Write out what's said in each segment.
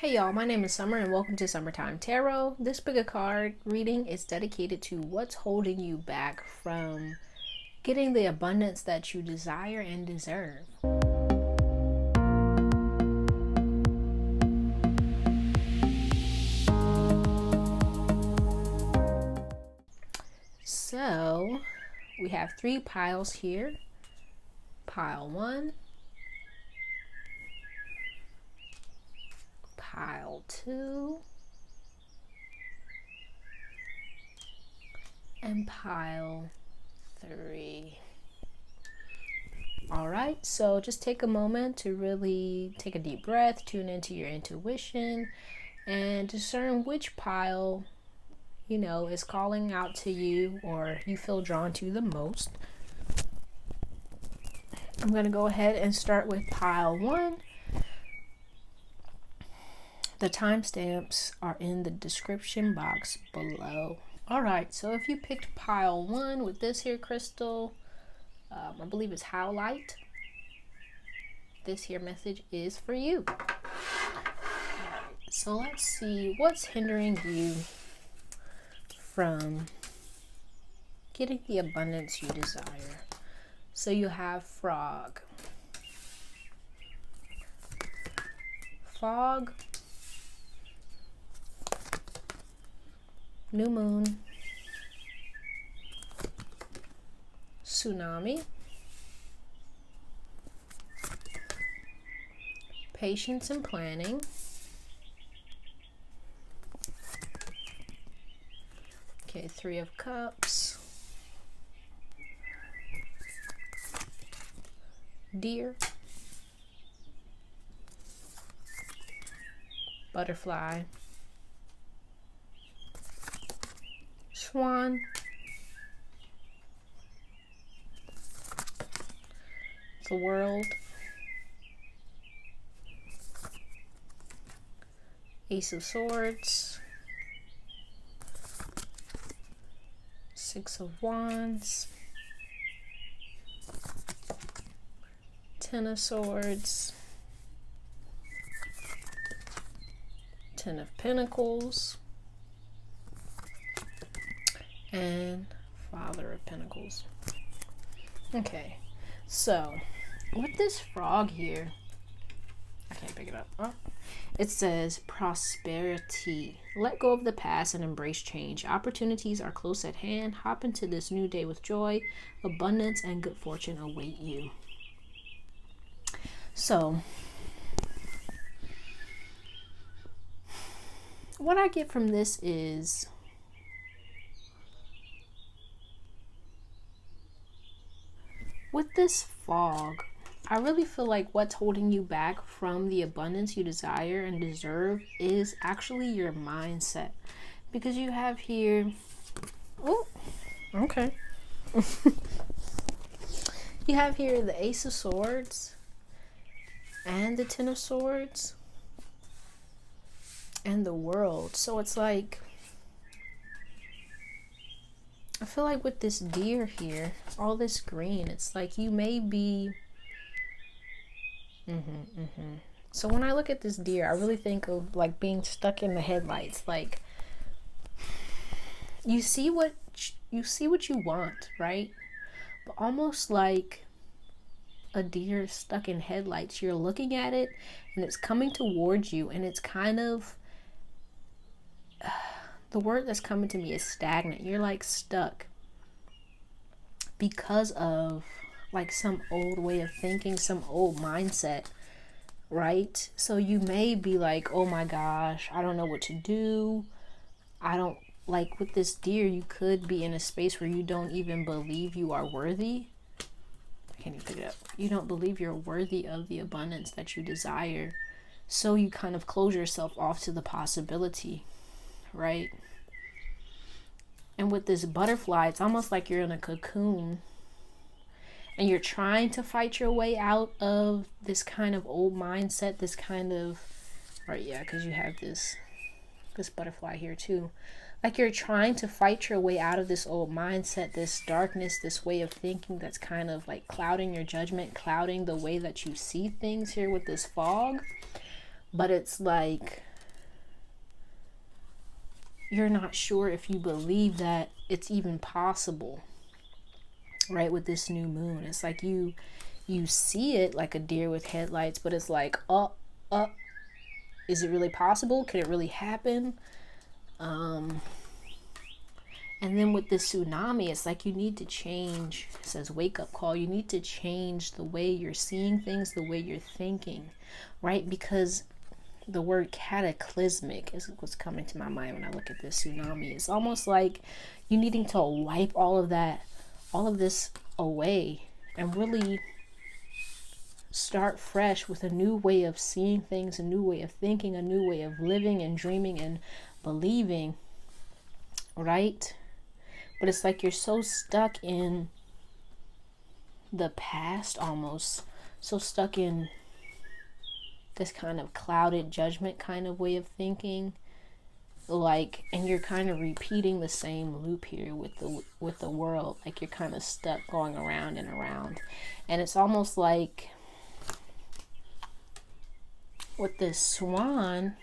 Hey y'all, my name is Summer and welcome to Summertime Tarot. This pick a card reading is dedicated to what's holding you back from getting the abundance that you desire and deserve. So, we have 3 piles here. Pile 1, pile 2, and pile 3. All right, so just take a moment to really take a deep breath, tune into your intuition, and discern which pile, is calling out to you or you feel drawn to the most. I'm going to go ahead and start with pile 1. The timestamps are in the description box below. All right, so if you picked pile 1 with this here crystal, I believe it's Howlite, this here message is for you. All right, so let's see what's hindering you from getting the abundance you desire. So you have frog, fog, new moon, tsunami, patience and planning, okay, 3 of cups, deer, butterfly, swan, the world, ace of swords, 6 of wands, 10 of swords, 10 of pentacles, and father of pentacles. Okay, so with this frog here, I can't pick it up. Oh. It says prosperity. Let go of the past and embrace change. Opportunities are close at hand. Hop into this new day with joy. Abundance and good fortune await you. So, what I get from this is with this fog, I really feel like what's holding you back from the abundance you desire and deserve is actually your mindset. Because you have here, oh, okay. You have here the Ace of Swords and the 10 of Swords and the World. So it's like, I feel like with this deer here, all this green, it's like you may be So when I look at this deer, I really think of like being stuck in the headlights. Like you see what you want, right? But almost like a deer stuck in headlights, you're looking at it and it's coming towards you, and it's kind of the word that's coming to me is stagnant. You're like stuck because of like some old way of thinking, some old mindset, right? So you may be like, oh my gosh, I don't know what to do. I don't, like with this deer, you could be in a space where you don't even believe you are worthy. I can't even pick it up. You don't believe you're worthy of the abundance that you desire. So you kind of close yourself off to the possibility, right? And with this butterfly, it's almost like you're in a cocoon and you're trying to fight your way out of this kind of old mindset, this kind of, right, yeah, because you have this butterfly here too. Like you're trying to fight your way out of this old mindset, this darkness, this way of thinking that's kind of like clouding your judgment, clouding the way that you see things here with this fog. But it's like you're not sure if you believe that it's even possible, right? With this new moon, it's like you see it like a deer with headlights, but it's like, is it really possible? Could it really happen? And then with this tsunami, it's like you need to change. It says wake up call. You need to change the way you're seeing things, the way you're thinking, right? Because the word cataclysmic is what's coming to my mind when I look at this tsunami. It's almost like you needing to wipe all of this away and really start fresh with a new way of seeing things, a new way of thinking, a new way of living and dreaming and believing, right? But it's like you're so stuck in the past, almost so stuck in this kind of clouded judgment kind of way of thinking, like, and you're kind of repeating the same loop here with the world. Like you're kind of stuck going around and around. And it's almost like with this swan,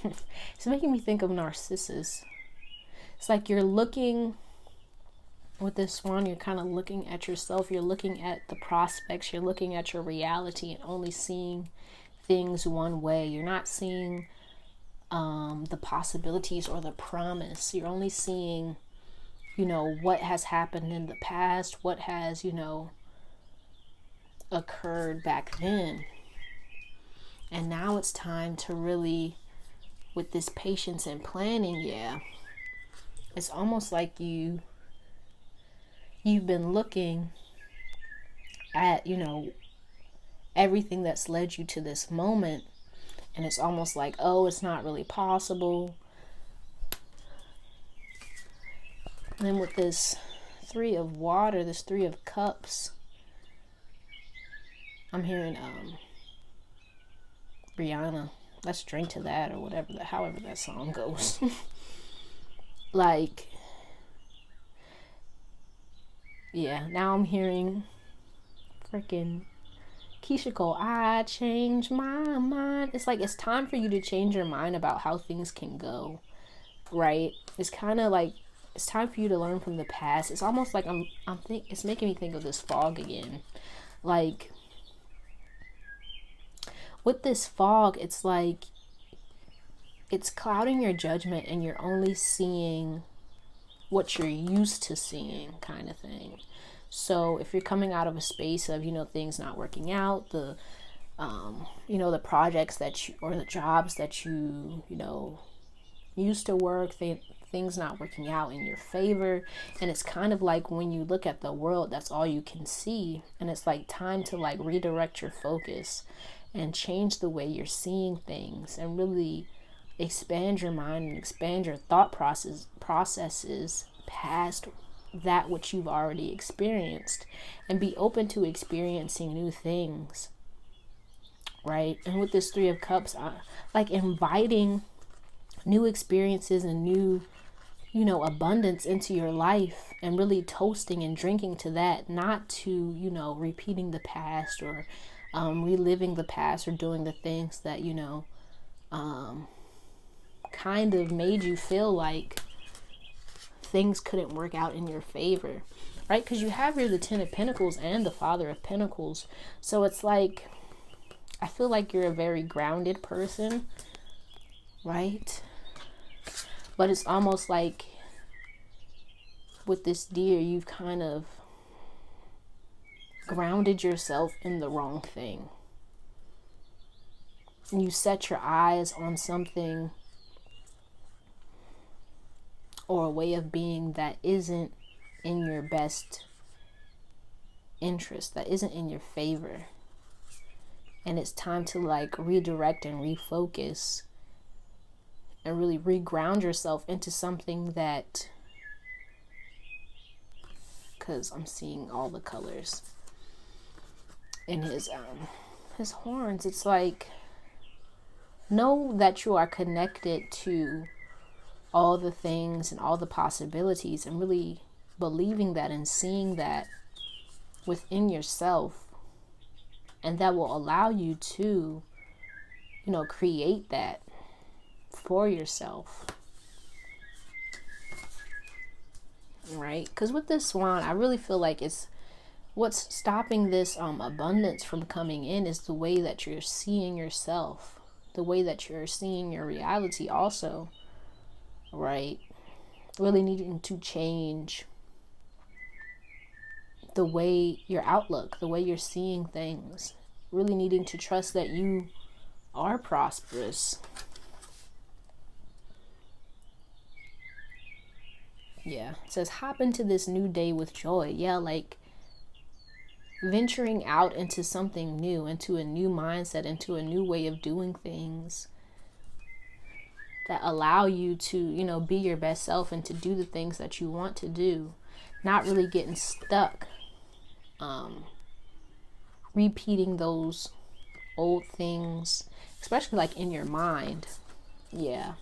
it's making me think of Narcissus. It's like you're looking with this swan, you're kind of looking at yourself, you're looking at the prospects, you're looking at your reality and only seeing things one way. You're not seeing the possibilities or the promise. You're only seeing, what has happened in the past, what has, occurred back then. And now it's time to really, with this patience and planning, it's almost like you've been looking at, everything that's led you to this moment, and it's almost like, oh, it's not really possible. And then with this 3 of water, this 3 of cups, I'm hearing Rihanna, let's drink to that, or whatever, however that song goes. Like, now I'm hearing freaking Keisha Cole, I changed my mind. It's like it's time for you to change your mind about how things can go, right? It's kind of like it's time for you to learn from the past. It's almost like it's making me think of this fog again. Like with this fog, it's like it's clouding your judgment and you're only seeing what you're used to seeing, kind of thing. So if you're coming out of a space of, things not working out, the the projects or the jobs that you used to work, things not working out in your favor, and it's kind of like when you look at the world, that's all you can see, and it's like time to like redirect your focus and change the way you're seeing things and really expand your mind and expand your thought processes past that which you've already experienced, and be open to experiencing new things, right? And with this 3 of cups, like inviting new experiences and new abundance into your life, and really toasting and drinking to that, not to repeating the past or reliving the past, or doing the things that kind of made you feel like things couldn't work out in your favor, right? Because you have here the 10 of Pentacles and the Father of Pentacles. So it's like, I feel like you're a very grounded person, right? But it's almost like with this deer, you've kind of grounded yourself in the wrong thing. And you set your eyes on something or a way of being that isn't in your best interest, that isn't in your favor. And it's time to like redirect and refocus and really reground yourself into something that, because I'm seeing all the colors in his horns. It's like, know that you are connected to all the things and all the possibilities, and really believing that and seeing that within yourself, and that will allow you to create that, for yourself. Right? Because with this swan, I really feel like it's what's stopping this abundance from coming in is the way that you're seeing yourself, the way that you're seeing your reality also, right? Really needing to change the way your outlook, the way you're seeing things, really needing to trust that you are prosperous. Yeah, it says hop into this new day with joy. Yeah, like venturing out into something new, into a new mindset, into a new way of doing things that allow you to, you know, be your best self and to do the things that you want to do. Not really getting stuck repeating those old things, especially like in your mind. Yeah.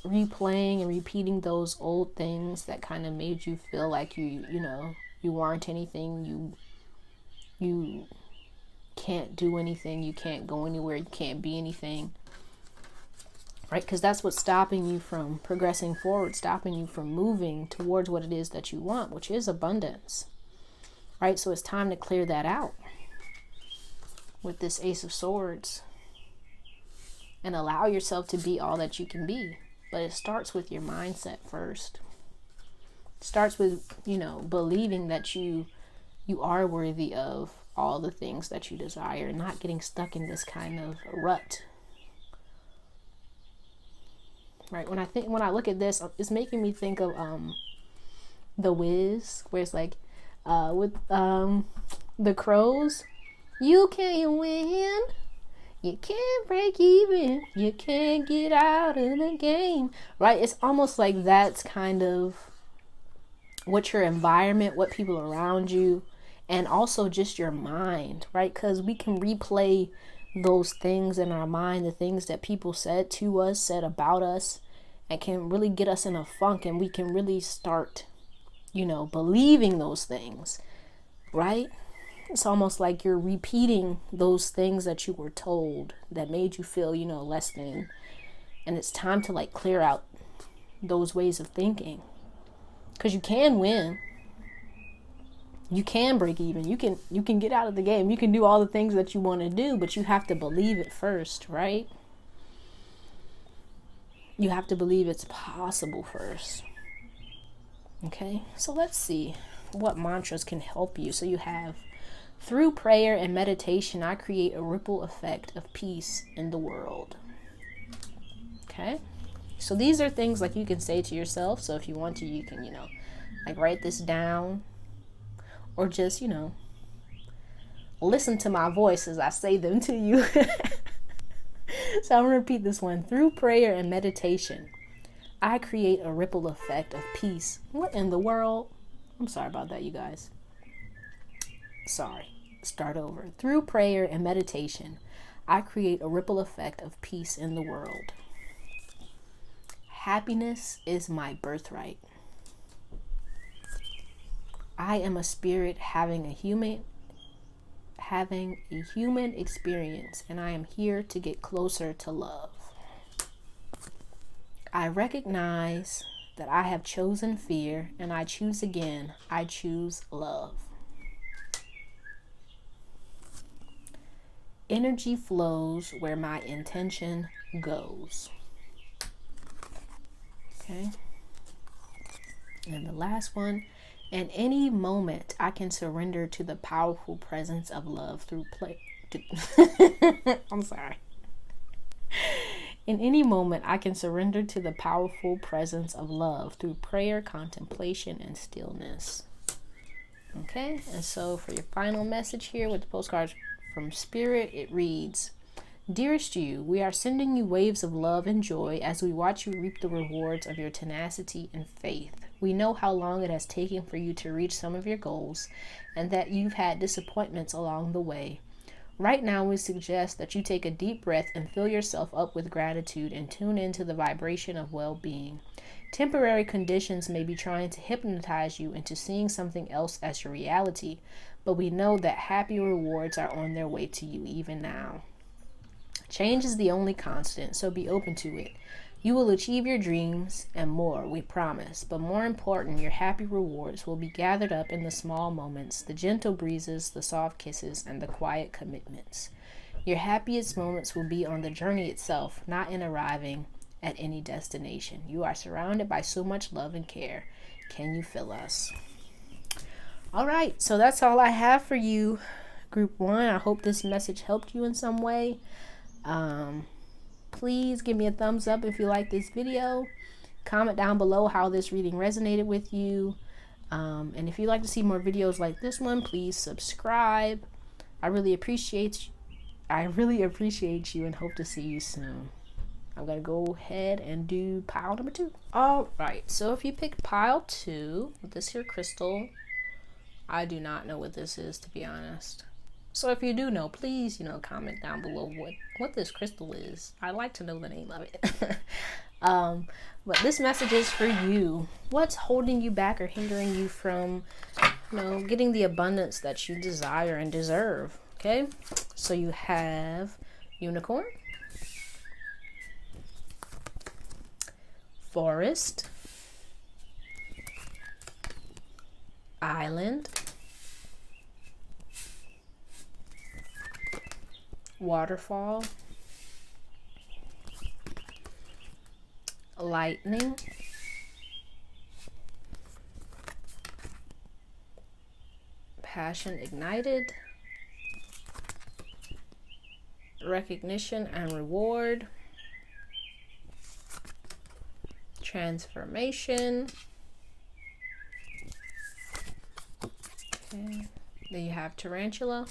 Replaying and repeating those old things that kind of made you feel like you know, you weren't anything, you can't do anything, you can't go anywhere, you can't be anything. Right? Because that's what's stopping you from progressing forward, stopping you from moving towards what it is that you want, which is abundance. Right? So it's time to clear that out with this Ace of Swords and allow yourself to be all that you can be. But it starts with your mindset first. It starts with, you know, believing that you are worthy of all the things that you desire, not getting stuck in this kind of rut. Right? When I look at this, it's making me think of The Wiz, where it's like with the crows, you can't win, you can't break even, you can't get out of the game. Right? It's almost like that's kind of what your environment, what people around you, and also just your mind, right? Because we can replay those things in our mind, the things that people said to us, said about us, and can really get us in a funk, and we can really start, you know, believing those things, right? It's almost like you're repeating those things that you were told that made you feel, you know, less than. And it's time to like clear out those ways of thinking. Because you can win. You can break even. You can get out of the game. You can do all the things that you want to do, but you have to believe it first, right? You have to believe it's possible first. Okay? So let's see what mantras can help you. So you have, through prayer and meditation, I create a ripple effect of peace in the world. Okay? So these are things like you can say to yourself. So if you want to, you can, you know, like write this down, or just, you know, listen to my voice as I say them to you. So I'm going to repeat this one. Through prayer and meditation, I create a ripple effect of peace. What in the world? I'm sorry about that, you guys. Sorry. Start over. Through prayer and meditation, I create a ripple effect of peace in the world. Happiness is my birthright. I am a spirit having a human experience, and I am here to get closer to love. I recognize that I have chosen fear, and I choose again. I choose love. Energy flows where my intention goes. Okay. And the last one, in any moment, I can surrender to the powerful presence of love through play. I'm sorry. In any moment, I can surrender to the powerful presence of love through prayer, contemplation, and stillness. Okay, and so for your final message here with the postcards from Spirit, it reads, Dearest you, we are sending you waves of love and joy as we watch you reap the rewards of your tenacity and faith. We know how long it has taken for you to reach some of your goals and that you've had disappointments along the way. Right now, we suggest that you take a deep breath and fill yourself up with gratitude and tune into the vibration of well-being. Temporary conditions may be trying to hypnotize you into seeing something else as your reality, but we know that happy rewards are on their way to you even now. Change is the only constant, so be open to it. You will achieve your dreams and more, we promise. But more important, your happy rewards will be gathered up in the small moments, the gentle breezes, the soft kisses, and the quiet commitments. Your happiest moments will be on the journey itself, not in arriving at any destination. You are surrounded by so much love and care. Can you feel us? All right, so that's all I have for you, Group 1. I hope this message helped you in some way. Please give me a thumbs up if you like this video. Comment down below how this reading resonated with you. And if you'd like to see more videos like this one, please subscribe. I really appreciate you and hope to see you soon. I'm going to go ahead and do pile number 2. All right, so if you picked pile 2 with this here crystal, I do not know what this is, to be honest. So if you do know, please, comment down below what this crystal is. I'd like to know the name of it. But this message is for you. What's holding you back or hindering you from, getting the abundance that you desire and deserve? Okay, so you have unicorn, forest, island, waterfall, lightning, passion ignited, recognition and reward, transformation. Okay. Then you have tarantula,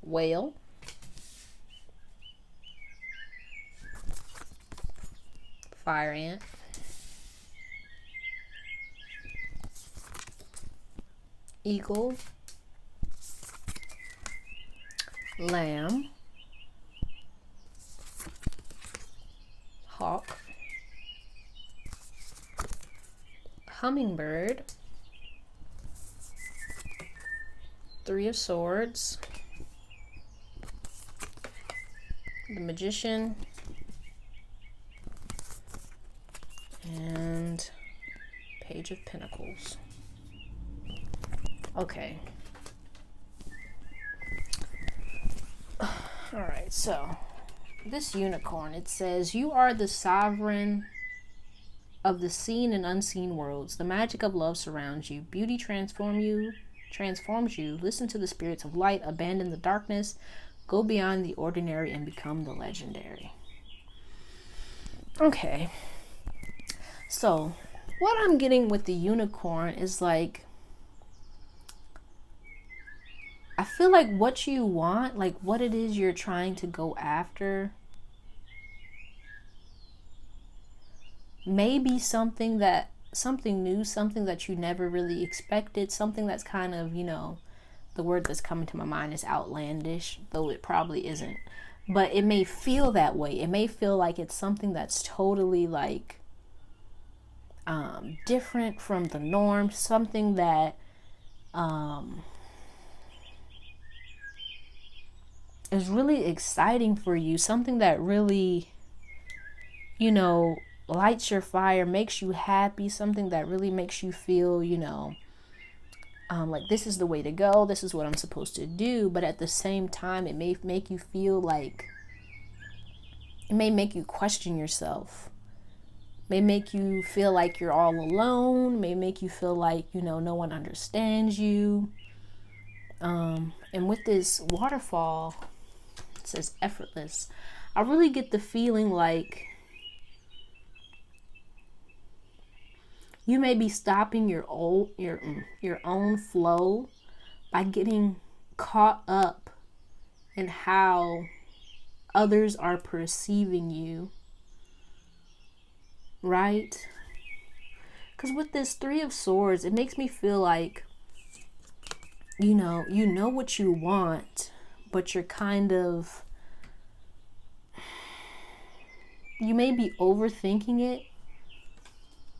whale, fire ant, eagle, lamb, hawk, hummingbird, 3 of swords, the magician, and page of pentacles. Okay. All right, so this unicorn, it says, you are the sovereign of the seen and unseen worlds. The magic of love surrounds you. Beauty transforms you. Listen to the spirits of light. Abandon the darkness. Go beyond the ordinary and become the legendary. Okay. So what I'm getting with the unicorn is like, I feel like what you want, like what it is you're trying to go after, maybe something new, something that you never really expected, something that's kind of, the word that's coming to my mind is outlandish, though it probably isn't. But it may feel that way. It may feel like it's something that's totally like different from the norm, something that is really exciting for you, something that really, lights your fire, makes you happy, something that really makes you feel, like this is the way to go, this is what I'm supposed to do. But at the same time, it may make you feel like, it may make you question yourself, may make you feel like you're all alone, may make you feel like, no one understands you. And with this waterfall, it says effortless. I really get the feeling like you may be stopping your own flow by getting caught up in how others are perceiving you, right? Because with this 3 of swords, it makes me feel like, you know what you want, but you're kind of, you may be overthinking it.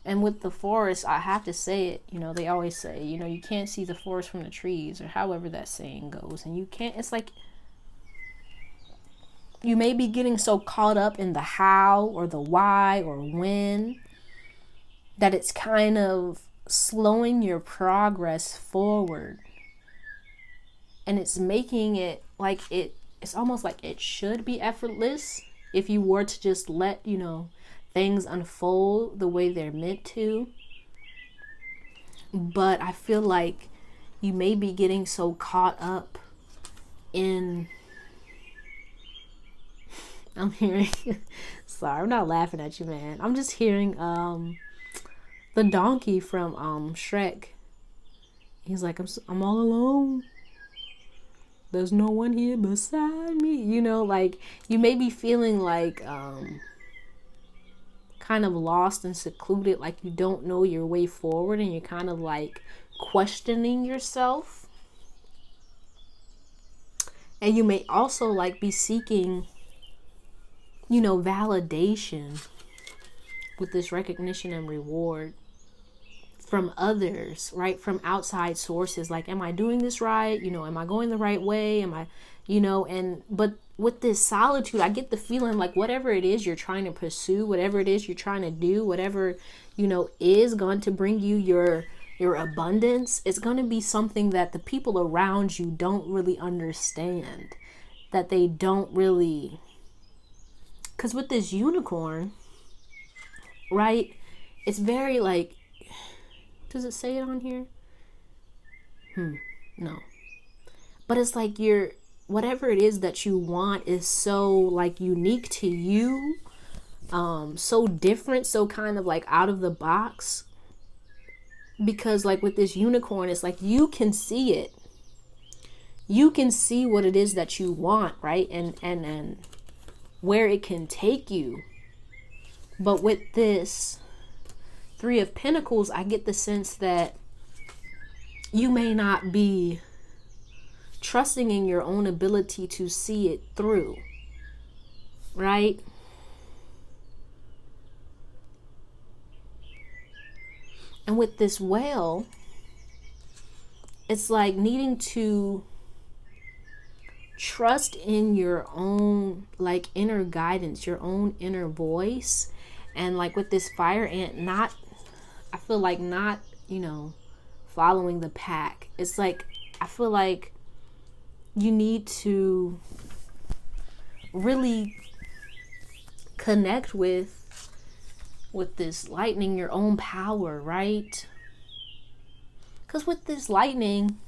And with the forest, I have to say it, they always say, you can't see the forest from the trees, or however that saying goes. And you can't, it's like you may be getting so caught up in the how or the why or when that it's kind of slowing your progress forward. And it's making it like it's almost like it should be effortless if you were to just let, things unfold the way they're meant to. But I feel like you may be getting so caught up in, I'm hearing, sorry, I'm not laughing at you, man. I'm just hearing the donkey from Shrek. He's like, I'm all alone. There's no one here beside me. Like you may be feeling like kind of lost and secluded, like you don't know your way forward, and you're kind of like questioning yourself. And you may also like be seeking, validation with this recognition and reward from others, right? From outside sources. Like, am I doing this right? Am I going the right way? Am I, but with this solitude, I get the feeling like whatever it is you're trying to pursue, whatever it is you're trying to do, whatever, is going to bring you your abundance, it's going to be something that the people around you don't really understand, that they don't really, because with this unicorn, right, it's very like, does it say it on here? No. But it's like whatever it is that you want is so like unique to you, so different, so kind of like out of the box. Because like with this unicorn, it's like you can see it. You can see what it is that you want, right? And where it can take you. But with this Three of Pentacles, I get the sense that you may not be trusting in your own ability to see it through, right? And with this Whale, it's like needing to trust in your own like inner guidance, your own inner voice. And like with this Fire Ant, I feel like not, following the pack. It's like, I feel like you need to really connect with this lightning, your own power, right? Because with this lightning,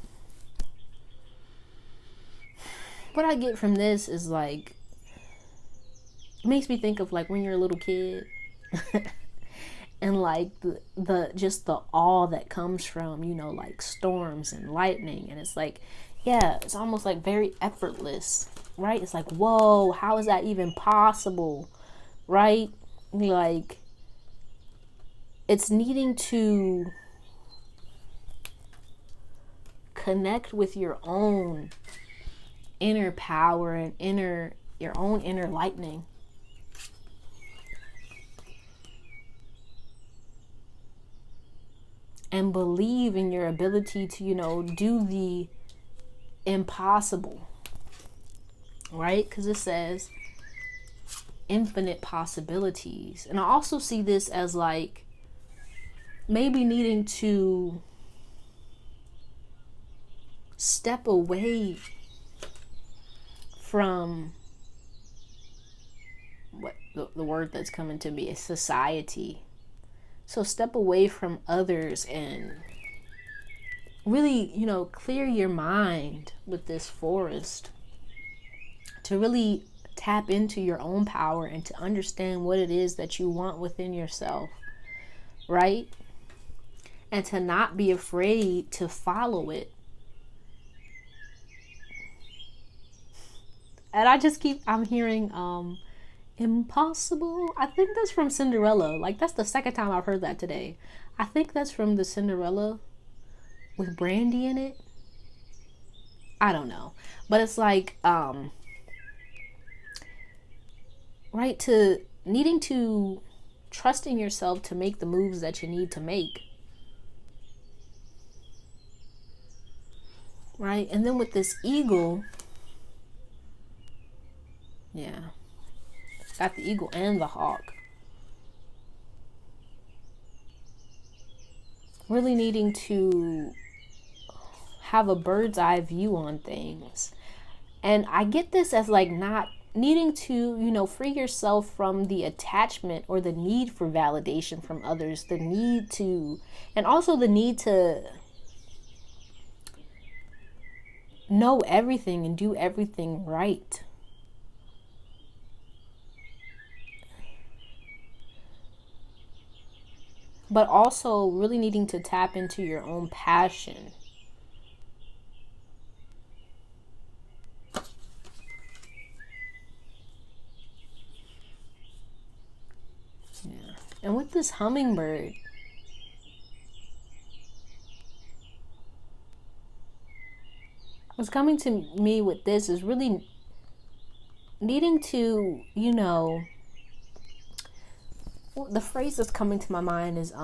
what I get from this is like, it makes me think of like when you're a little kid and like the just the awe that comes from, like storms and lightning. And it's like, yeah, it's almost like very effortless, right? It's like, whoa, how is that even possible, right? Like, it's needing to connect with your own inner power and your own inner lightning. And believe in your ability to, do the impossible, right? Because it says infinite possibilities. And I also see this as like maybe needing to step away from what the word that's coming to me is society. So step away from others and really, clear your mind with this forest to really tap into your own power and to understand what it is that you want within yourself, right? And to not be afraid to follow it. And I'm hearing impossible. I think that's from Cinderella. Like, that's the second time I've heard that today. I think that's from the Cinderella with Brandy in it. I don't know. But it's like, right, to needing to trusting yourself to make the moves that you need to make. Right? And then with this eagle, yeah, got the eagle and the hawk. Really needing to have a bird's eye view on things. And I get this as like not needing to, free yourself from the attachment or the need for validation from others, the need to, and also the need to know everything and do everything right. But also really needing to tap into your own passion. Yeah. And with this hummingbird, what's coming to me with this is really needing to, the phrase that's coming to my mind is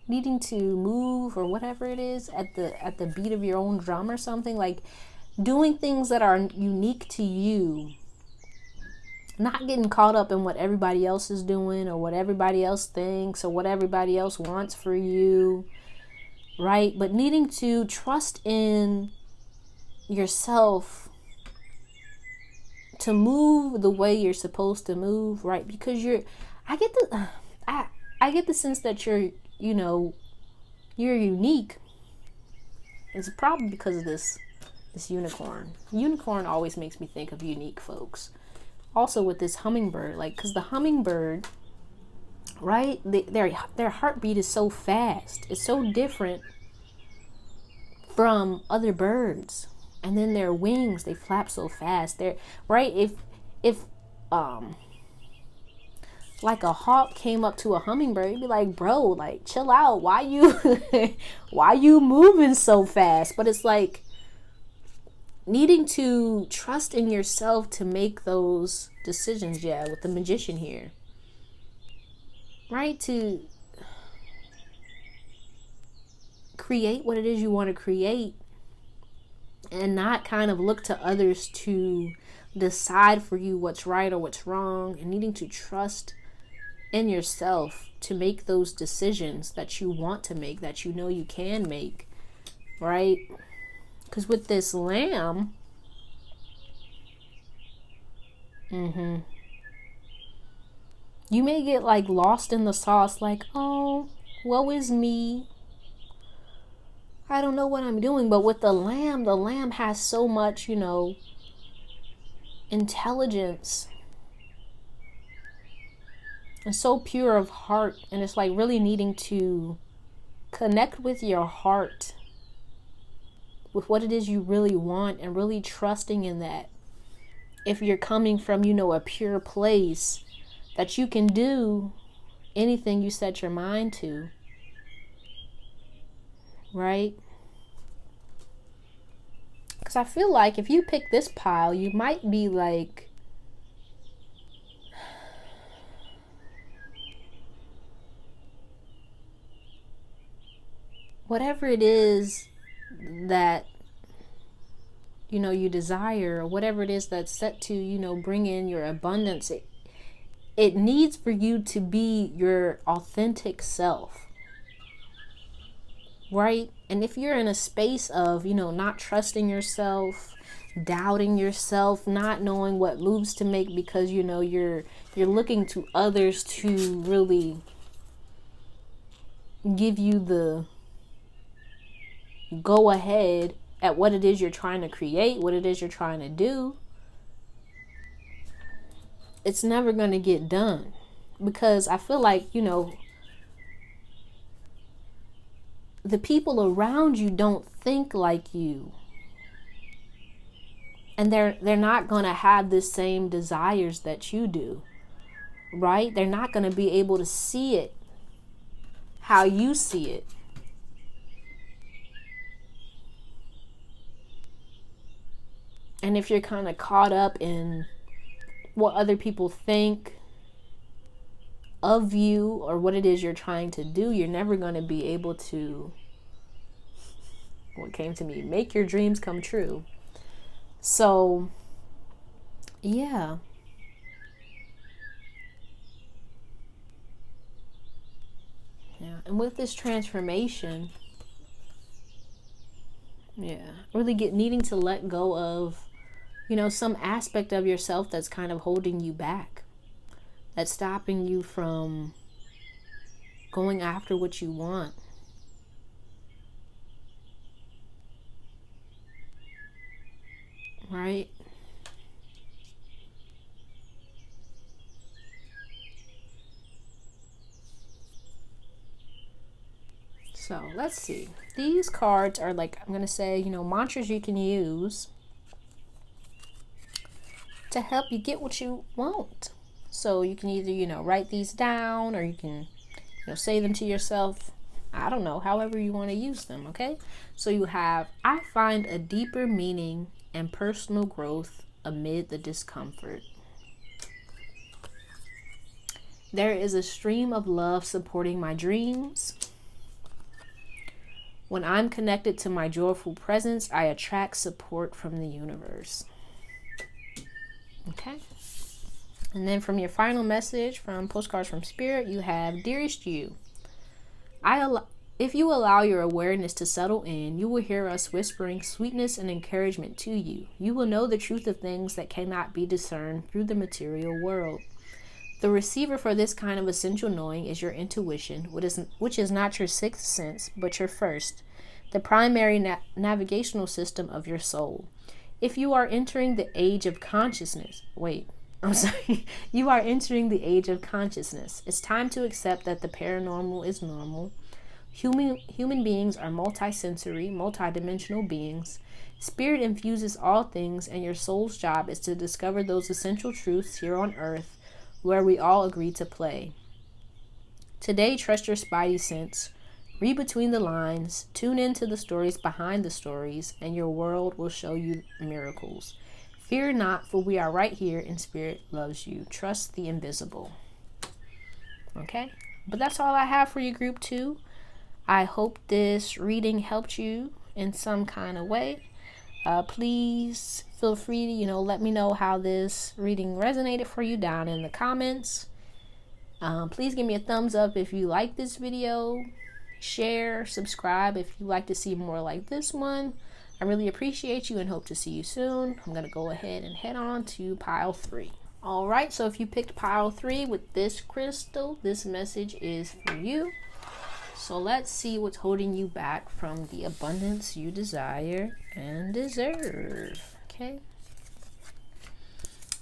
needing to move or whatever it is at the beat of your own drum or something, like doing things that are unique to you, not getting caught up in what everybody else is doing or what everybody else thinks or what everybody else wants for you, right? But needing to trust in yourself to move the way you're supposed to move, right? Because I get the sense that you're unique. It's probably because of this unicorn. Unicorn always makes me think of unique folks. Also with this hummingbird, like, because the hummingbird, right, their heartbeat is so fast. It's so different from other birds. And then their wings, they flap so fast. They're right. If like a hawk came up to a hummingbird, you'd be like, bro, like, chill out. Why you moving so fast? But it's like needing to trust in yourself to make those decisions. Yeah, with the magician here, right? To create what it is you want to create and not kind of look to others to decide for you what's right or what's wrong, and needing to trust in yourself to make those decisions that you want to make, that you can make, right? Because with this lamb, you may get like lost in the sauce, like, oh, woe is me, I don't know what I'm doing. But with the lamb has so much, intelligence, and so pure of heart. And it's like really needing to connect with your heart, with what it is you really want, and really trusting in that. If you're coming from, a pure place, that you can do anything you set your mind to, right? Because I feel like if you pick this pile, you might be like, whatever it is that you desire, or whatever it is that's set to bring in your abundance, it needs for you to be your authentic self, right? And if you're in a space of not trusting yourself, doubting yourself, not knowing what moves to make, because you're looking to others to really give you the go ahead at what it is you're trying to create, what it is you're trying to do, it's never going to get done. Because I feel like, the people around you don't think like you. And they're not going to have the same desires that you do, right? They're not going to be able to see it how you see it. And if you're kind of caught up in what other people think of you or what it is you're trying to do, you're never going to be able to, what came to me, make your dreams come true. So, yeah. Yeah. And with this transformation, really needing to let go of, some aspect of yourself that's kind of holding you back, that's stopping you from going after what you want. Right? So let's see. These cards are like, I'm going to say, mantras you can use to help you get what you want. So you can either, write these down, or you can, say them to yourself. I don't know, however you want to use them, okay? So you have, I find a deeper meaning and personal growth amid the discomfort. There is a stream of love supporting my dreams. When I'm connected to my joyful presence, I attract support from the universe. Okay. And then from your final message from Postcards from Spirit, you have, Dearest you, if you allow your awareness to settle in, you will hear us whispering sweetness and encouragement to you. You will know the truth of things that cannot be discerned through the material world. The receiver for this kind of essential knowing is your intuition, which is not your sixth sense, but your first, the primary navigational system of your soul. If you are entering the age of consciousness, you are entering the age of consciousness. It's time to accept that the paranormal is normal. Human beings are multisensory, multidimensional beings. Spirit infuses all things, and your soul's job is to discover those essential truths here on earth, where we all agree to play. Today, trust your spidey sense. Read between the lines. Tune into the stories behind the stories, and your world will show you miracles. Fear not, for we are right here, and Spirit loves you. Trust the invisible. Okay? But that's all I have for you, Group 2. I hope this reading helped you in some kind of way. Please feel free to, let me know how this reading resonated for you down in the comments. Please give me a thumbs up if you like this video. Share, subscribe if you like to see more like this one. I really appreciate you and hope to see you soon. I'm going to go ahead and head on to pile 3. All right, so if you picked pile 3 with this crystal, this message is for you. So let's see what's holding you back from the abundance you desire and deserve. Okay.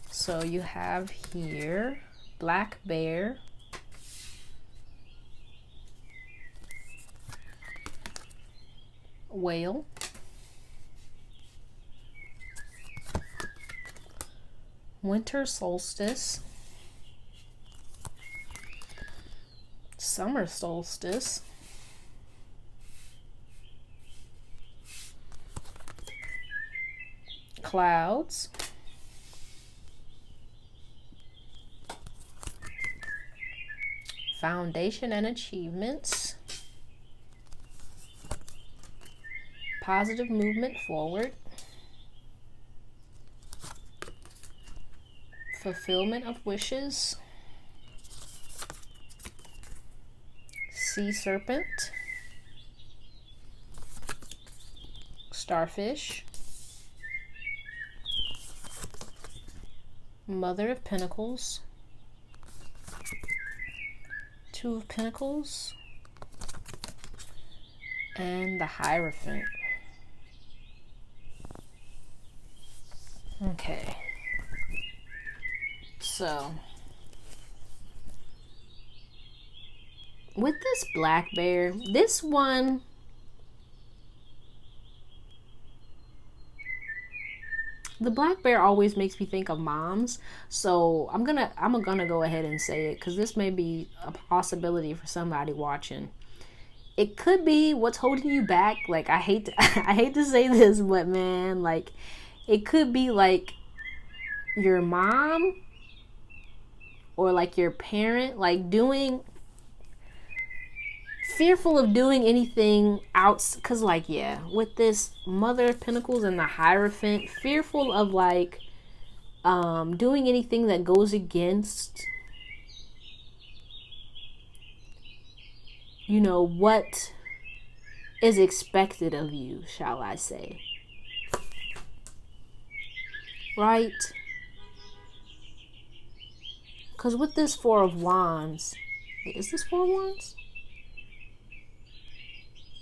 So you have here black bear, whale, winter solstice, summer solstice, clouds, foundation and achievements, positive movement forward, fulfillment of wishes, sea serpent, starfish, Mother of Pentacles, Two of Pentacles, and the Hierophant. Okay. So, with this black bear, this one, the black bear always makes me think of moms. So I'm gonna go ahead and say it, because this may be a possibility for somebody watching. It could be what's holding you back. Like, I hate to say this, but man, like, it could be like your mom or like your parent, like fearful of doing anything else, because like, yeah, with this Mother of Pentacles and the Hierophant, fearful of like doing anything that goes against, you know, what is expected of you, shall I say, right? Because with this Four of Wands, is this Four of Wands?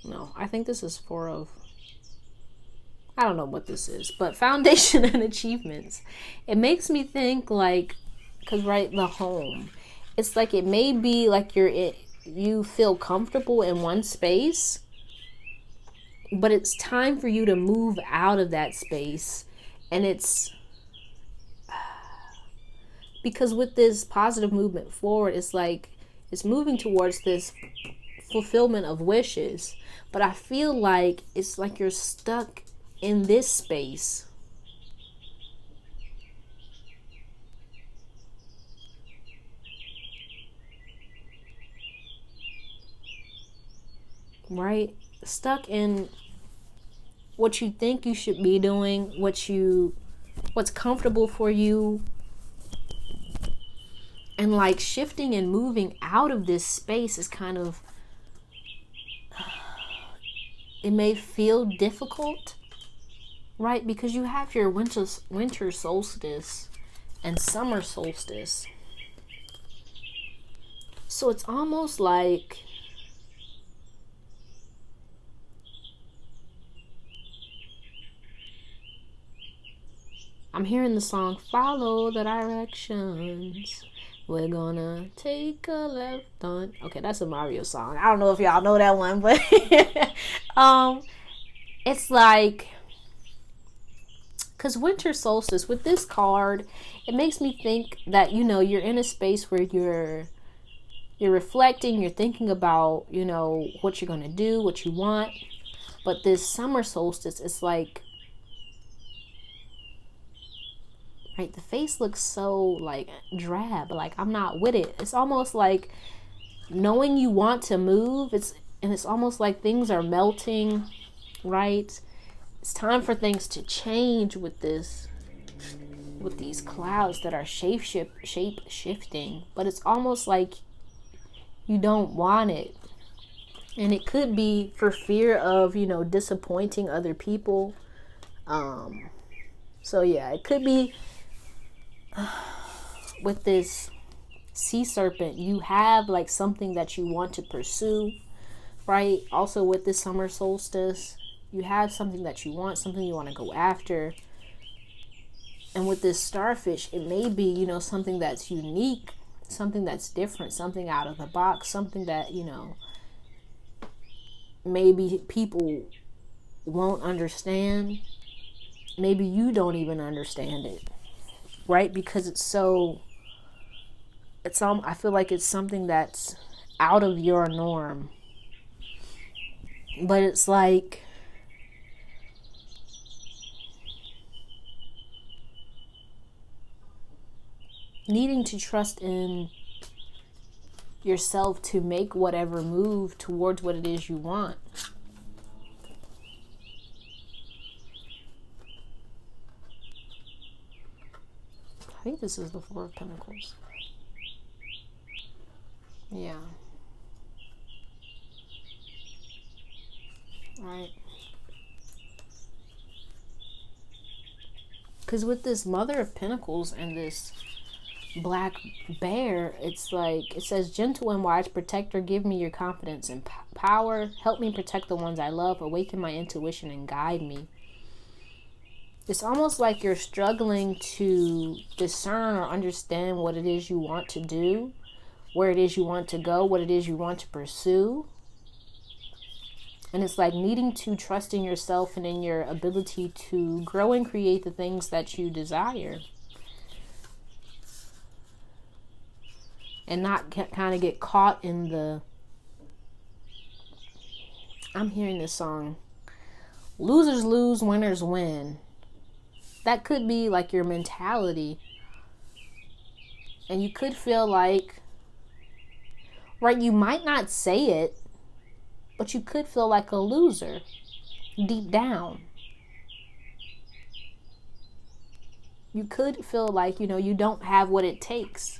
No, I think this is Four of, I don't know what this is, but foundation and achievements. It makes me think like, because right, the home, it's like it may be like you feel comfortable in one space, but it's time for you to move out of that space. And it's because with this positive movement forward, it's like it's moving towards this fulfillment of wishes, but I feel like it's like you're stuck in this space. Right? Stuck in what you think you should be doing, what's comfortable for you, and like shifting and moving out of this space is kind of, it may feel difficult, right? Because you have your winter solstice and summer solstice. So it's almost like I'm hearing the song, follow the directions. We're gonna take a left on. Okay, that's a Mario song. I don't know if y'all know that one, but it's like, because winter solstice with this card, it makes me think that, you know, you're in a space where you're reflecting, you're thinking about, you know, what you're gonna do, what you want. But this summer solstice, it's like, right, the face looks so like drab, like I'm not with it. It's almost like knowing you want to move, it's almost like things are melting, right? It's time for things to change with these clouds that are shape shifting, but it's almost like you don't want it. And it could be for fear of, you know, disappointing other people. So yeah, it could be with this sea serpent, you have like something that you want to pursue, right? Also with this summer solstice, you have something that you want, something you want to go after. And with this starfish, it may be, you know, something that's unique, something that's different, something out of the box, something that, you know, maybe people won't understand. Maybe you don't even understand it, right? Because I feel like it's something that's out of your norm. But it's like, needing to trust in yourself to make whatever move towards what it is you want. I think this is the Four of Pentacles. Yeah. Right. Because with this Mother of Pentacles and this Black Bear, it's like, it says, gentle and wise protector, give me your confidence and power. Help me protect the ones I love. Awaken my intuition and guide me. It's almost like you're struggling to discern or understand what it is you want to do, where it is you want to go, what it is you want to pursue. And it's like needing to trust in yourself and in your ability to grow and create the things that you desire. And not kind of get caught in the... I'm hearing this song, losers lose, winners win. That could be like your mentality. And you could feel like, right, you might not say it, but you could feel like a loser deep down. You could feel like, you don't have what it takes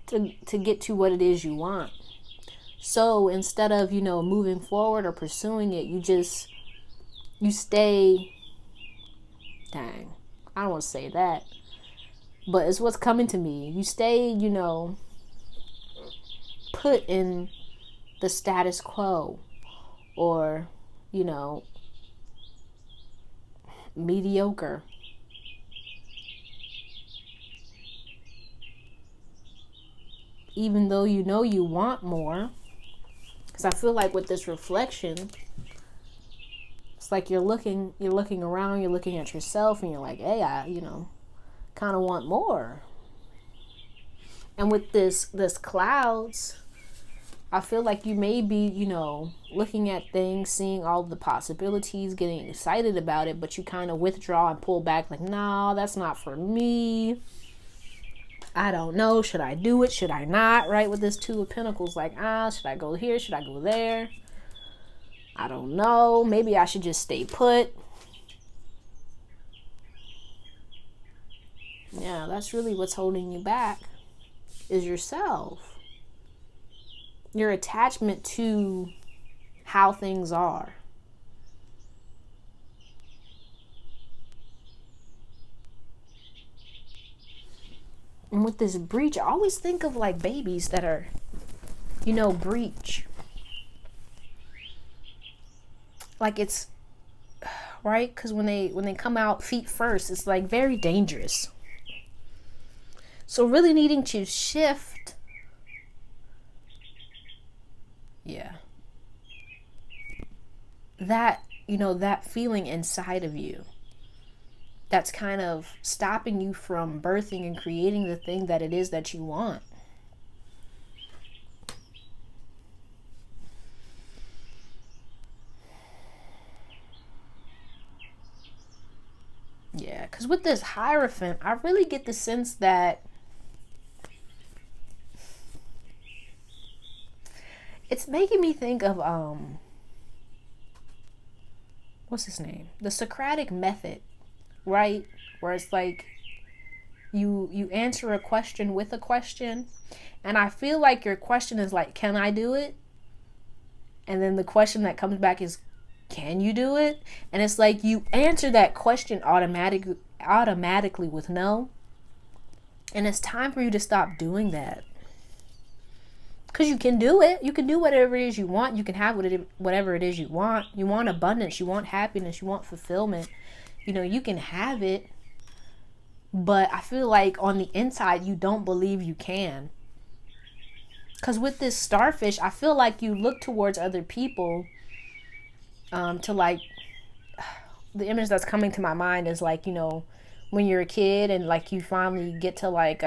to get to what it is you want. So instead of, moving forward or pursuing it, you stay, dang, I don't want to say that, but it's what's coming to me. You stay, put in the status quo, or, mediocre. Even though you want more. Because I feel like with this reflection, it's like you're looking around, you're looking at yourself, and you're like, hey, I, kind of want more. And with this clouds, I feel like you may be, looking at things, seeing all the possibilities, getting excited about it, but you kind of withdraw and pull back like, no, that's not for me. I don't know. Should I do it? Should I not? Right? With this Two of Pentacles, like, should I go here? Should I go there? I don't know. Maybe I should just stay put. Yeah, that's really what's holding you back, is yourself. Your attachment to how things are. And with this breach, I always think of like babies that are, breach. Like it's, right? Because when they come out feet first, it's like very dangerous. So really needing to shift. Yeah. That, that feeling inside of you. That's kind of stopping you from birthing and creating the thing that it is that you want. Yeah, because with this Hierophant, I really get the sense that it's making me think of, what's his name? The Socratic method. Right? Where it's like you answer a question with a question, and I feel like your question is like, can I do it? And then the question that comes back is, can you do it? And it's like you answer that question automatically with no. And it's time for you to stop doing that. Because you can do it. You can do whatever it is you want. You can have whatever it is you want. You want abundance. You want happiness. You want fulfillment. You can have it, but I feel like on the inside, you don't believe you can. Because with this starfish, I feel like you look towards other people to like, the image that's coming to my mind is like, when you're a kid and like you finally get to like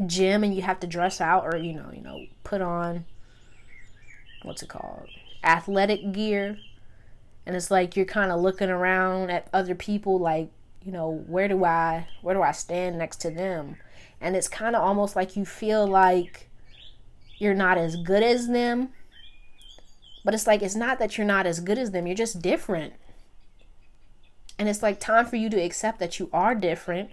gym and you have to dress out or, put on, what's it called? Athletic gear. And it's like you're kind of looking around at other people like, where do I stand next to them? And it's kind of almost like you feel like you're not as good as them. But it's like, it's not that you're not as good as them. You're just different. And it's like time for you to accept that you are different.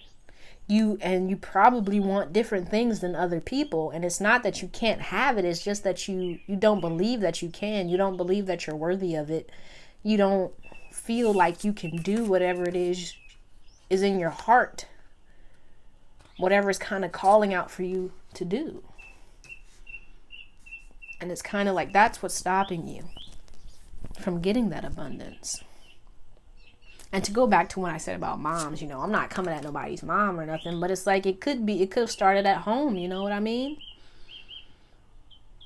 You probably want different things than other people. And it's not that you can't have it. It's just that you don't believe that you can. You don't believe that you're worthy of it. You don't feel like you can do whatever it is in your heart. Whatever is kind of calling out for you to do. And it's kind of like that's what's stopping you from getting that abundance. And to go back to what I said about moms, I'm not coming at nobody's mom or nothing, but it's like it could have started at home, you know what I mean?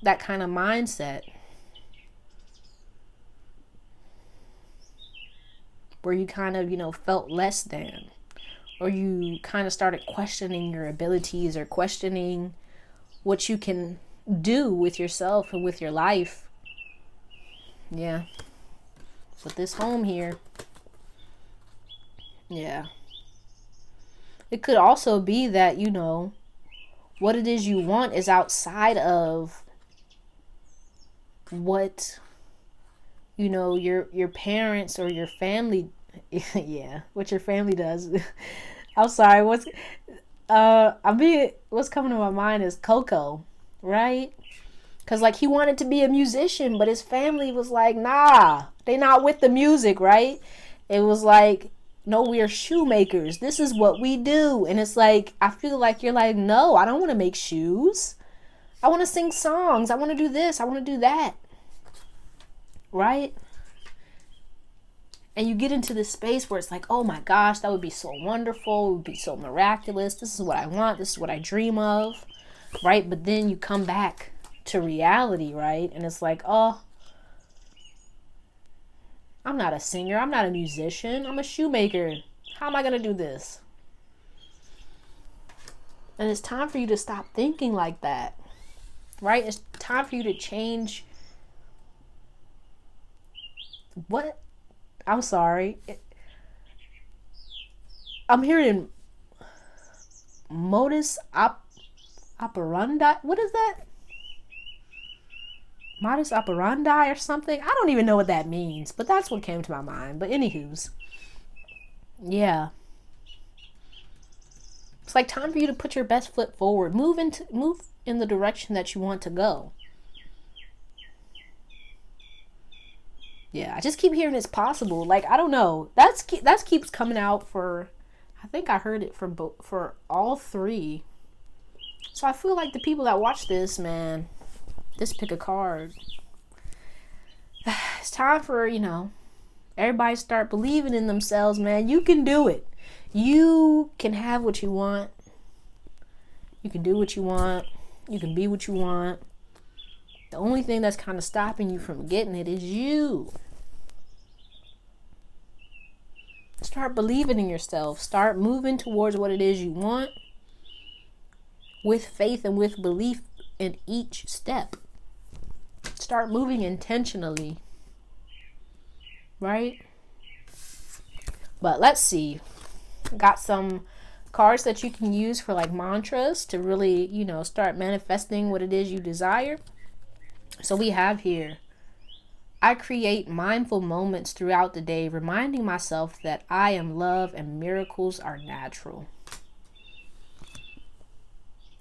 That kind of mindset. Where you kind of, felt less than. Or you kind of started questioning your abilities or questioning what you can do with yourself and with your life. Yeah. With this home here. Yeah. It could also be that, you know, what it is you want is outside of what, you know, your parents or your family yeah, what your family does. I'm sorry, what's coming to my mind is Coco, right? Because, like, he wanted to be a musician, but his family was like, nah, they not with the music, right? It was like, no, we are shoemakers. This is what we do. And it's like, I feel like you're like, no, I don't want to make shoes. I want to sing songs. I want to do this. I want to do that. Right? And you get into this space where it's like, oh my gosh, that would be so wonderful. It would be so miraculous. This is what I want. This is what I dream of. Right? But then you come back to reality, right? And it's like, oh, I'm not a singer. I'm not a musician. I'm a shoemaker. How am I going to do this? And it's time for you to stop thinking like that, right? It's time for you to change. What? I'm sorry. I'm hearing modus operandi. What is that? Modus operandi or something? I don't even know what that means, but that's what came to my mind. But anywho's, yeah. It's like time for you to put your best foot forward. Move in the direction that you want to go. Yeah, I just keep hearing it's possible. Like, I don't know. That keeps coming out for, I think I heard it for all three. So I feel like the people that watch this, man, just pick a card. It's time for, you know, everybody start believing in themselves, man. You can do it. You can have what you want. You can do what you want. You can be what you want. The only thing that's kind of stopping you from getting it is you. Start believing in yourself. Start moving towards what it is you want with faith and with belief in each step. Start moving intentionally. Right? But let's see. Got some cards that you can use for like mantras to really, you know, start manifesting what it is you desire. So we have here, I create mindful moments throughout the day, reminding myself that I am love and miracles are natural.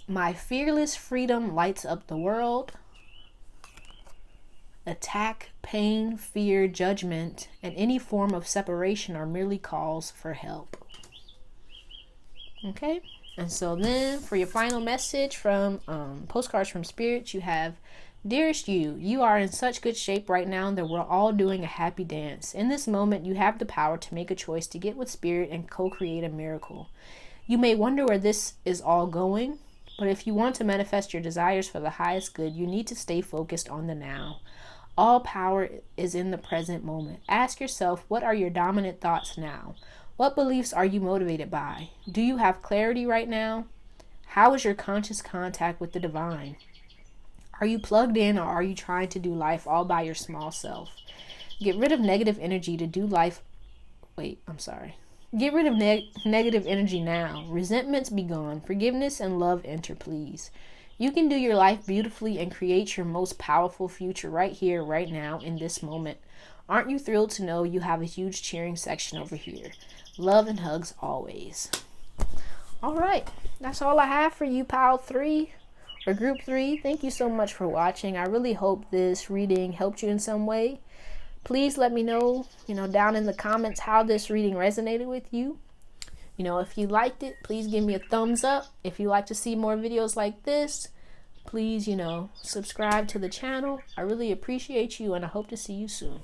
My fearless freedom lights up the world. Attack, pain, fear, judgment, and any form of separation are merely calls for help. Okay? And so then for your final message from Postcards from Spirit, you have, dearest you are in such good shape right now that we're all doing a happy dance. In this moment, you have the power to make a choice to get with Spirit and co-create a miracle. You may wonder where this is all going, but if you want to manifest your desires for the highest good, you need to stay focused on the now. All power is in the present moment. Ask yourself, what are your dominant thoughts now? What beliefs are you motivated by? Do you have clarity right now? How is your conscious contact with the divine? Are you plugged in, or are you trying to do life all by your small self? Get rid of negative energy to do life. Get rid of negative energy now. Resentments be gone. Forgiveness and love enter, please. You can do your life beautifully and create your most powerful future right here, right now, in this moment. Aren't you thrilled to know you have a huge cheering section over here? Love and hugs always. All right. That's all I have for you, Pile 3 or Group 3. Thank you so much for watching. I really hope this reading helped you in some way. Please let me know, down in the comments how this reading resonated with you. If you liked it, please give me a thumbs up. If you like to see more videos like this, please, subscribe to the channel. I really appreciate you, and I hope to see you soon.